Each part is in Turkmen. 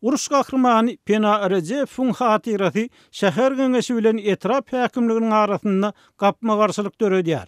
Uruş gahrymany Pena Recepov'un hatyrasy şäher geňeşi bilen etrap häkimliginiň arasynda gapma garşylyk döredýär.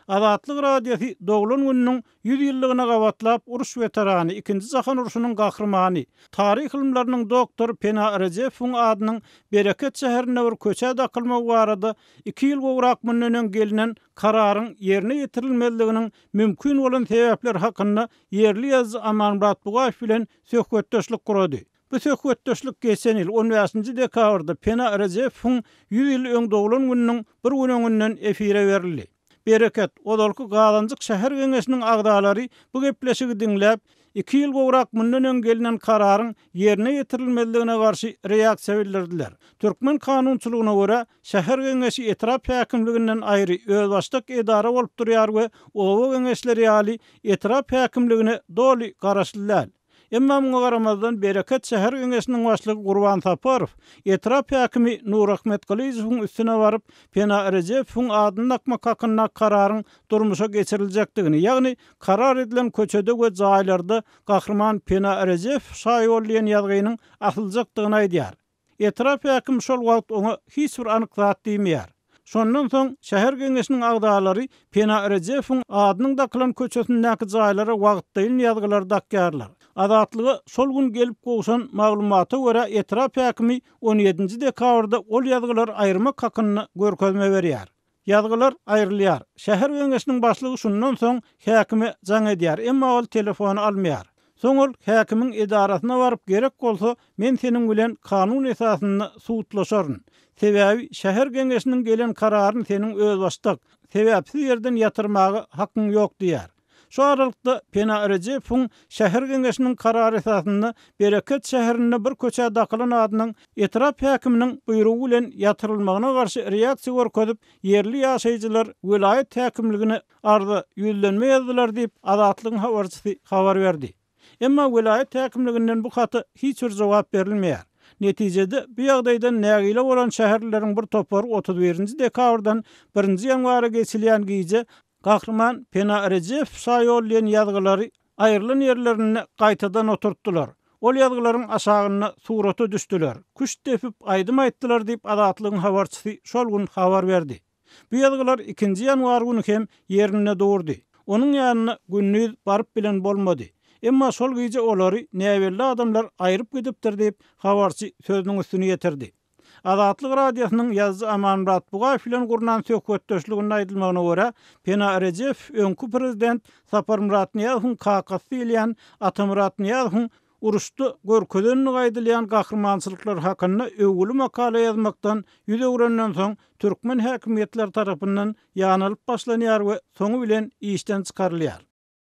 Azatlyk radiosi doglan günüň 100 ýyllygyna gabatlap uruş weterany, 2-nji Jahan uruşynyň gahrymany, taryh ilimläriniň doktor Pena Recepov'un adynyň Bereket şäherine bir köçe dakylmak barada 2 ýyl gowrak münden gelinen kararyň ýerine ýetirilmezliginiň mümkin bolan sebäpler hakynda yerli ýazgy Amanmurat Bugaýew bilen söhbetdeşlik gurady. Bu söhbetdeşlik geçen ýyl 15-nji dekabrda Pena Recepov'un 100 ýyl öň doglan gününiň bir gününden efire berildi. Bereket, odalky Galanjyk şäher geňeşiniň agdalary bu gepleşigi diňläp, 2 ýyl gowrak münden gelinen kararyň ýerine ýetirilmezligine garşy reaksiýa bildirdiler. Türkmen kanunçylygyna görä, şäher geňeşi etrap häkimliginden aýry özbaşdyk edara bolup durýar we owa geňeşleri ýaly etrap häkimligine doly garaşlylar. Emma muňa garamazdan Bereket şäher geňeşiniň başlygy Gurban Saparow etrap häkimi Nur Ahmet Galizowyň üstüne baryp Pena Recepov'un adyny akmak hakynda kararyň durmuşa geçiriljakdygyny, ýagny karar edilen köçede we jaýlarda gahrman Pena Recepow şaýolýan ýazgynyň atyljakdygyny aýdýar. Etrap häkim şol wagt oňa hiç bir anyk zat diýmeýär. Şondan soň şäher geňeşiniň agdalary Pena Recepov'un adynyň dakylan köçesindäki jaýlara wagtdaýyl ýazgylar dakýarlar. Azatlygy şol gün gelip gowşan maglumata görä etrap häkimi 17-nji dekabrda ol ýazgylar aýyrmak hakynda görkezme berýär. Ýazgylar aýrylýar. Şäher geňeşiniň başlygy şundan soň häkime jaň edýär, emma ol telefonu almaýar. Soň ol häkimiň edarasyna baryp gerek bolsa men seniň bilen kanun esasynda suwutlaşaryn. Sebäbi şäher geňeşiniň gelen kararyny seniň özbaşdyk, sebäpsiz ýerden ýatyrmagy hakyň ýok diýär. Şu aralykda Pena Recepov'un şäher geňeşiniň karary esasynda Bereket şäherine bir köçe dakylan adynyň etrap häkiminiň buýrugy bilen ýatyrylmagyna garşy reaksiýa görkezip yerli ýaşaýjylar vilayet häkimligine arda ýüzlenme ýazdylar diýip Azatlygyň habarçysy habar berdi. Emma vilayet häkimliginden bu haty hiç bir jogap berilmeýär. Netijede bu ýagdaýdan nägile bolan şäherleriň bir topary 31-nji dekabrdan 1-nji ýanwara geçilýän giýje gahrman Pena Recepow şaýolýan ýazgylary aýrylan ýerlerine gaýtadan oturtdylar. Ol ýazgylaryň aşagyna suraty düşdiler. Kuş tepip aýdym aýtdylar diýip Azatlygyň habarçysy şol gün habar berdi. Bu ýazgylar 2-nji ýanwar güni hem ýerine durdy. Onuň ýanyna günnüz baryp bilen bolmady. Emma şol giýje olary näwelli adamlar aýryp gidipdir diýip habarçy sözüniň üstüne ýetirdi. Azatlyk radiosynyň ýazgy Amanmurat Bugaýew bilen gurnan söhbetdeşliginde aýdylmagyna görä, Pena Recepow öňkü prezident Saparmurat Niýazowyň kakasy bilýän Atamurat Niýazowyň uruşda görkezenini gaýdylýan gahrmançylyklar hakynda öwgüli makala ýazmakdan ýüz öwrenden soň türkmen häkimetler tarapyndan ýanylyp başlanýar we soňu bilen işden çykarylýar.